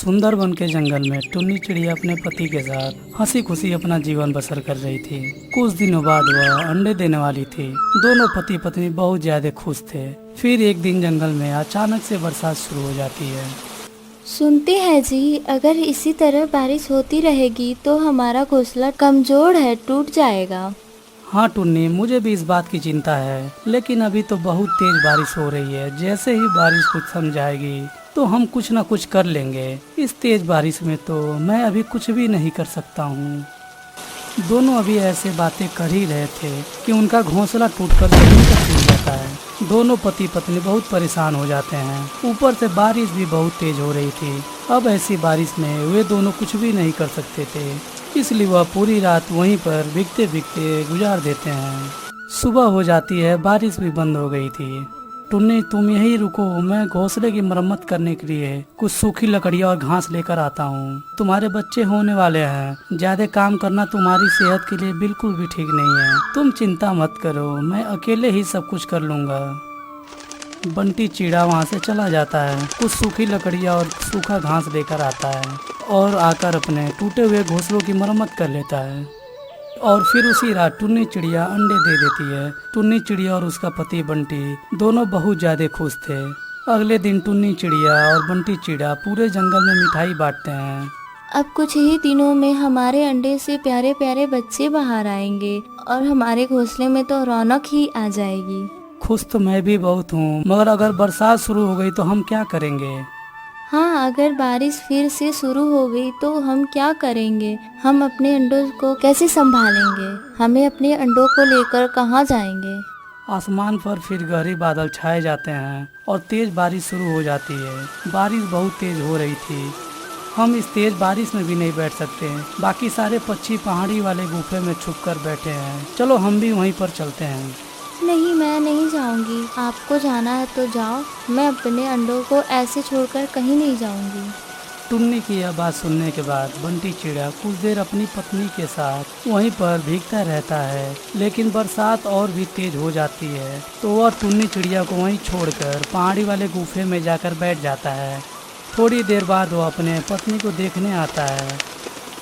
सुंदरबन के जंगल में टुन्नी चिड़िया अपने पति के साथ हंसी खुशी अपना जीवन बसर कर रही थी। कुछ दिनों बाद वह अंडे देने वाली थी। दोनों पति पत्नी बहुत ज्यादा खुश थे। फिर एक दिन जंगल में अचानक से बरसात शुरू हो जाती है। सुनते हैं जी, अगर इसी तरह बारिश होती रहेगी तो हमारा घोंसला कमजोर है, टूट जाएगा। हाँ टुन्नी, मुझे भी इस बात की चिंता है, लेकिन अभी तो बहुत तेज बारिश हो रही है। जैसे ही बारिश कुछ थम जाएगी तो हम कुछ न कुछ कर लेंगे। इस तेज बारिश में तो मैं अभी कुछ भी नहीं कर सकता हूँ। दोनों अभी ऐसे बातें कर ही रहे थे कि उनका घोंसला टूटकर जमीन पर गिर जाता है। दोनों पति पत्नी बहुत परेशान हो जाते हैं। ऊपर से बारिश भी बहुत तेज हो रही थी। अब ऐसी बारिश में वे दोनों कुछ भी नहीं कर सकते थे, इसलिए वह पूरी रात वहीं पर भीगते भीगते गुजार देते हैं। सुबह हो जाती है, बारिश भी बंद हो गई थी। टुन्नी, तुम यहीं रुको, मैं घोंसले की मरम्मत करने के लिए कुछ सूखी लकड़ियाँ और घास लेकर आता हूँ। तुम्हारे बच्चे होने वाले हैं, ज्यादा काम करना तुम्हारी सेहत के लिए बिल्कुल भी ठीक नहीं है। तुम चिंता मत करो, मैं अकेले ही सब कुछ कर लूँगा। बंटी चिड़ा वहाँ से चला जाता है, कुछ सूखी लकड़ियाँ और सूखा घास लेकर आता है और आकर अपने टूटे हुए घोंसलों की मरम्मत कर लेता है। और फिर उसी रात टुन्नी चिड़िया अंडे दे देती है। टुन्नी चिड़िया और उसका पति बंटी दोनों बहुत ज्यादा खुश थे। अगले दिन टुन्नी चिड़िया और बंटी चिड़ा पूरे जंगल में मिठाई बांटते हैं। अब कुछ ही दिनों में हमारे अंडे से प्यारे प्यारे बच्चे बाहर आएंगे और हमारे घोंसले में तो रौनक ही आ जाएगी। खुश तो मैं भी बहुत हूँ, मगर अगर बरसात शुरू हो गई तो हम क्या करेंगे? हाँ, अगर बारिश फिर से शुरू हो गई तो हम क्या करेंगे? हम अपने अंडों को कैसे संभालेंगे? हमें अपने अंडों को लेकर कहाँ जाएंगे? आसमान पर फिर गहरे बादल छाए जाते हैं और तेज बारिश शुरू हो जाती है। बारिश बहुत तेज हो रही थी। हम इस तेज बारिश में भी नहीं बैठ सकते। बाकी सारे पक्षी पहाड़ी वाले गुफे में छुपकर बैठे हैं। चलो हम भी वहीं पर चलते हैं। नहीं, मैं नहीं जाऊंगी। आपको जाना है तो जाओ, मैं अपने अंडों को ऐसे छोड़कर कहीं नहीं जाऊंगी। टुन्नी की यह बात सुनने के बाद बंटी चिड़ा कुछ देर अपनी पत्नी के साथ वहीं पर भीगता रहता है, लेकिन बरसात और भी तेज हो जाती है तो वह टुन्नी चिड़िया को वहीं छोड़कर पहाड़ी वाले गुफे में जाकर बैठ जाता है। थोड़ी देर बाद वह अपने पत्नी को देखने आता है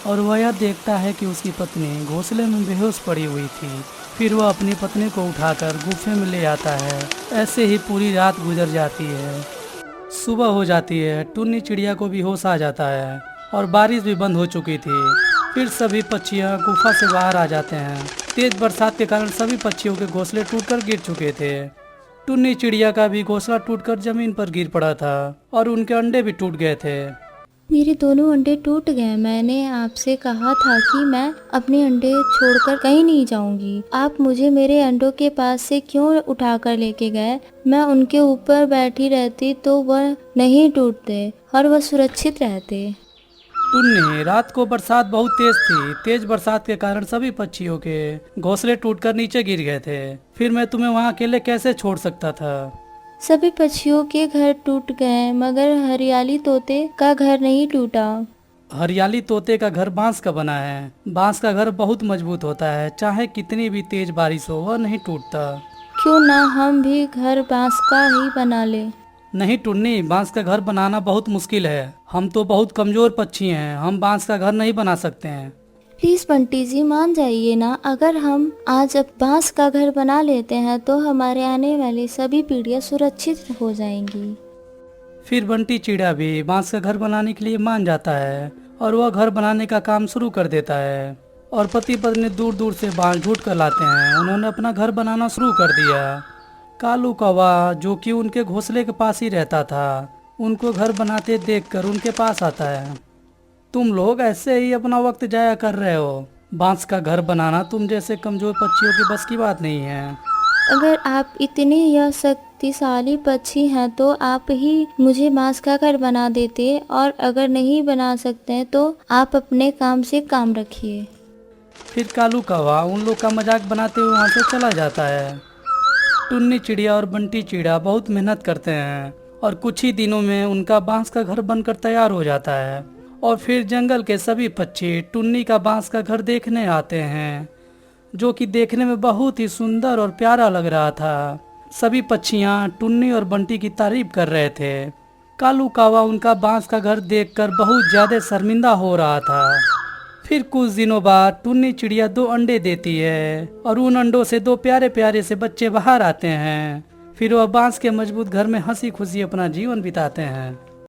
और वह यह देखता है कि उसकी पत्नी घोंसले में बेहोश पड़ी हुई थी। फिर वह अपनी पत्नी को उठाकर गुफे में ले आता है। ऐसे ही पूरी रात गुजर जाती है। सुबह हो जाती है, टुन्नी चिड़िया को भी होश आ जाता है और बारिश भी बंद हो चुकी थी। फिर सभी पक्षियाँ गुफा से बाहर आ जाते हैं। तेज बरसात के कारण सभी पक्षियों के घोंसले टूटकर गिर चुके थे। टुन्नी चिड़िया का भी घोंसला टूटकर जमीन पर गिर पड़ा था और उनके अंडे भी टूट गए थे। मेरे दोनों अंडे टूट गए। मैंने आपसे कहा था कि मैं अपने अंडे छोड़कर कहीं नहीं जाऊंगी। आप मुझे मेरे अंडों के पास से क्यों उठाकर लेके गए? मैं उनके ऊपर बैठी रहती तो वह नहीं टूटते और वह सुरक्षित रहते। टुन्नी, रात को बरसात बहुत तेज थी। तेज बरसात के कारण सभी पक्षियों के घोंसले टूटकर नीचे गिर गए थे। फिर मैं तुम्हें वहाँ अकेले कैसे छोड़ सकता था? सभी पक्षियों के घर टूट गए, मगर हरियाली तोते का घर नहीं टूटा। हरियाली तोते का घर बांस का बना है। बांस का घर बहुत मजबूत होता है, चाहे कितनी भी तेज बारिश हो वह नहीं टूटता। क्यों ना हम भी घर बांस का ही बना ले? नहीं टुन्नी, बांस का घर बनाना बहुत मुश्किल है। हम तो बहुत कमजोर पक्षी हैं, हम बांस का घर नहीं बना सकते हैं। प्लीज बंटी जी, मान जाइए ना। अगर हम आज अब बांस का घर बना लेते हैं तो हमारे आने वाली सभी पीढ़ियां सुरक्षित हो जाएंगी। फिर बंटी चिड़ा भी बांस का घर बनाने के लिए मान जाता है और वह घर बनाने का काम शुरू कर देता है। और पति पत्नी दूर दूर से बांस ढूंढ कर लाते हैं। उन्होंने अपना घर बनाना शुरू कर दिया। कालू कौवा, जो कि उनके घोंसले के पास ही रहता था, उनको घर बनाते देखकर उनके पास आता है। तुम लोग ऐसे ही अपना वक्त जाया कर रहे हो। बांस का घर बनाना तुम जैसे कमजोर पक्षियों की बस की बात नहीं है। अगर आप इतने यह शक्तिशाली पक्षी हैं तो आप ही मुझे बांस का घर बना देते, और अगर नहीं बना सकते तो आप अपने काम से काम रखिए। फिर कालू कौवा उन लोग का मजाक बनाते हुए वहाँ से चला जाता है। टुन्नी चिड़िया और बंटी चिड़ा बहुत मेहनत करते हैं और कुछ ही दिनों में उनका बांस का घर बनकर तैयार हो जाता है। और फिर जंगल के सभी पक्षी टुन्नी का बांस का घर देखने आते हैं, जो कि देखने में बहुत ही सुंदर और प्यारा लग रहा था। सभी पक्षियाँ टुन्नी और बंटी की तारीफ कर रहे थे। कालू कावा उनका बांस का घर देखकर बहुत ज्यादा शर्मिंदा हो रहा था। फिर कुछ दिनों बाद टुन्नी चिड़िया 2 अंडे देती है और उन अंडों से 2 प्यारे प्यारे से बच्चे बाहर आते हैं। फिर वह बांस के मजबूत घर में हंसी खुशी अपना जीवन बिताते हैं।